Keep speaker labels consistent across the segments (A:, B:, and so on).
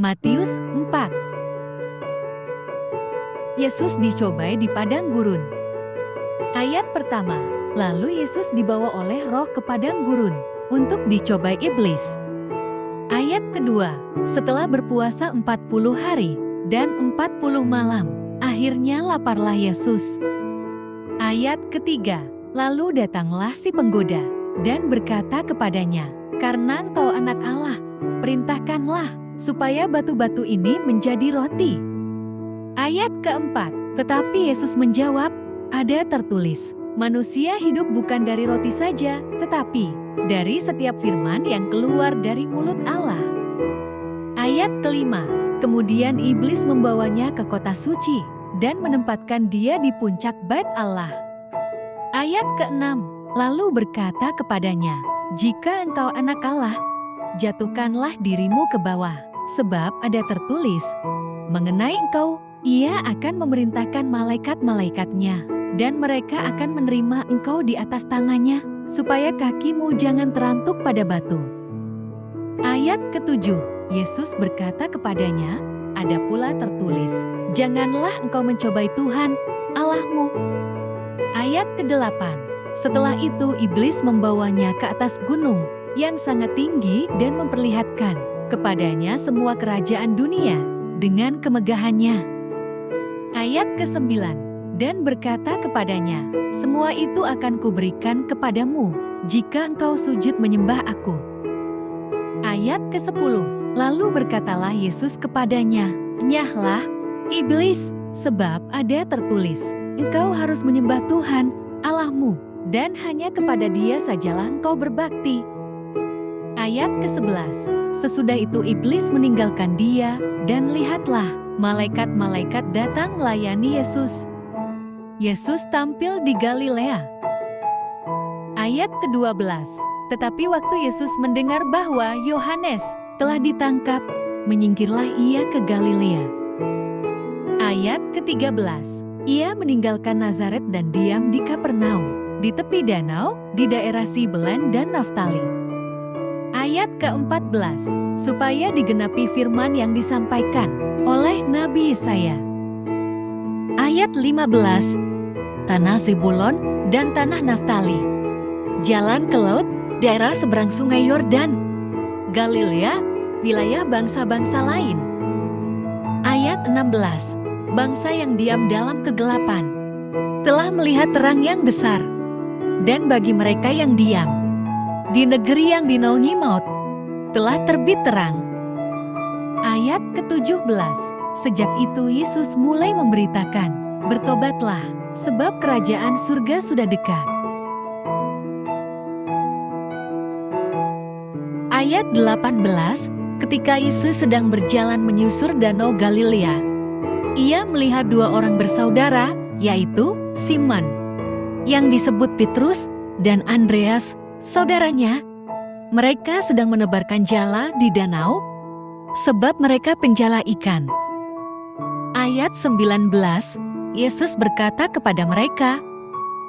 A: Matius 4. Yesus dicobai di padang gurun. Ayat pertama, lalu Yesus dibawa oleh Roh ke padang gurun untuk dicobai iblis. Ayat kedua, setelah berpuasa 40 hari dan 40 malam, akhirnya laparlah Yesus. Ayat ketiga, lalu datanglah si penggoda dan berkata kepadanya, "Karena engkau anak Allah, perintahkanlah supaya batu-batu ini menjadi roti." Ayat keempat, tetapi Yesus menjawab, "Ada tertulis, manusia hidup bukan dari roti saja, tetapi dari setiap firman yang keluar dari mulut Allah." Ayat kelima, kemudian iblis membawanya ke kota suci dan menempatkan dia di puncak bait Allah. Ayat keenam, lalu berkata kepadanya, "Jika engkau anak Allah, jatuhkanlah dirimu ke bawah, sebab ada tertulis, mengenai engkau, Ia akan memerintahkan malaikat-malaikatnya, dan mereka akan menerima engkau di atas tangannya, supaya kakimu jangan terantuk pada batu." Ayat ketujuh, Yesus berkata kepadanya, "Ada pula tertulis, janganlah engkau mencobai Tuhan, Allahmu." Ayat kedelapan, setelah itu iblis membawanya ke atas gunung yang sangat tinggi dan memperlihatkan kepadanya semua kerajaan dunia dengan kemegahannya. Ayat ke-9, dan berkata kepadanya, "Semua itu akan kuberikan kepadamu, jika engkau sujud menyembah aku." Ayat ke-10, lalu berkatalah Yesus kepadanya, "Nyahlah, iblis, sebab ada tertulis, engkau harus menyembah Tuhan, Allahmu, dan hanya kepada Dia sajalah engkau berbakti." Ayat ke-11, sesudah itu iblis meninggalkan dia, dan lihatlah, malaikat-malaikat datang melayani Yesus. Yesus tampil di Galilea. Ayat ke-12, tetapi waktu Yesus mendengar bahwa Yohanes telah ditangkap, menyingkirlah ia ke Galilea. Ayat ke-13, ia meninggalkan Nazaret dan diam di Kapernaum, di tepi danau, di daerah Sibelan dan Naftali. Ayat ke-14, supaya digenapi firman yang disampaikan oleh Nabi Yesaya. Ayat 15, tanah Zebulon dan tanah Naftali, jalan ke laut, daerah seberang sungai Yordan, Galilea, wilayah bangsa-bangsa lain. Ayat 16, bangsa yang diam dalam kegelapan telah melihat terang yang besar, dan bagi mereka yang diam di negeri yang dinaungi maut telah terbit terang. Ayat ke-17, sejak itu Yesus mulai memberitakan, "Bertobatlah, sebab kerajaan surga sudah dekat." Ayat 18, ketika Yesus sedang berjalan menyusur danau Galilea, ia melihat dua orang bersaudara, yaitu Simon, yang disebut Petrus, dan Andreas, saudaranya. Mereka sedang menebarkan jala di danau, sebab mereka penjala ikan. Ayat 19, Yesus berkata kepada mereka,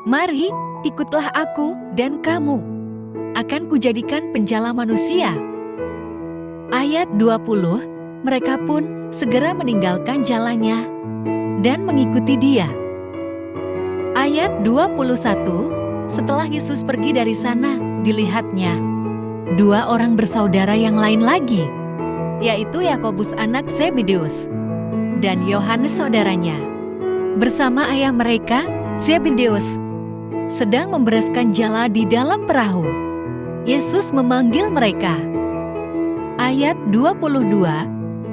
A: "Mari, ikutlah aku dan kamu akan kujadikan penjala manusia." Ayat 20, mereka pun segera meninggalkan jalannya dan mengikuti dia. Ayat 21, setelah Yesus pergi dari sana, dilihatnya dua orang bersaudara yang lain lagi, yaitu Yakobus anak Zebedeus dan Yohanes saudaranya, bersama ayah mereka, Zebedeus, sedang membereskan jala di dalam perahu. Yesus memanggil mereka. Ayat 22,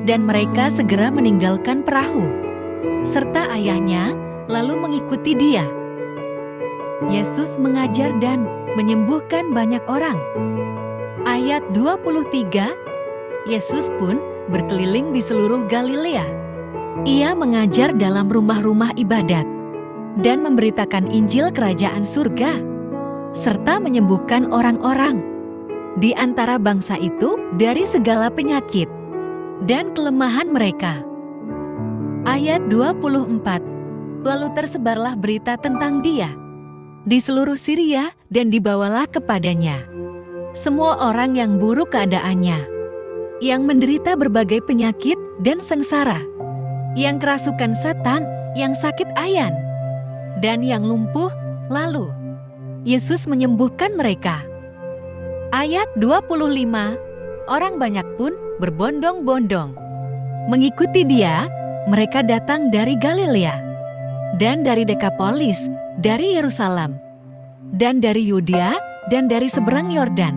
A: dan mereka segera meninggalkan perahu serta ayahnya, lalu mengikuti dia. Yesus mengajar dan menyembuhkan banyak orang. Ayat 23, Yesus pun berkeliling di seluruh Galilea. Ia mengajar dalam rumah-rumah ibadat dan memberitakan Injil kerajaan surga, serta menyembuhkan orang-orang di antara bangsa itu dari segala penyakit dan kelemahan mereka. Ayat 24, lalu tersebarlah berita tentang dia di seluruh Syria dan dibawalah kepadanya semua orang yang buruk keadaannya, yang menderita berbagai penyakit dan sengsara, yang kerasukan setan, yang sakit ayan, dan yang lumpuh. Lalu Yesus menyembuhkan mereka. Ayat 25, orang banyak pun berbondong-bondong mengikuti Dia. Mereka datang dari Galilea, dan dari Dekapolis, dari Yerusalem, dan dari Yudea, dan dari seberang Yordan,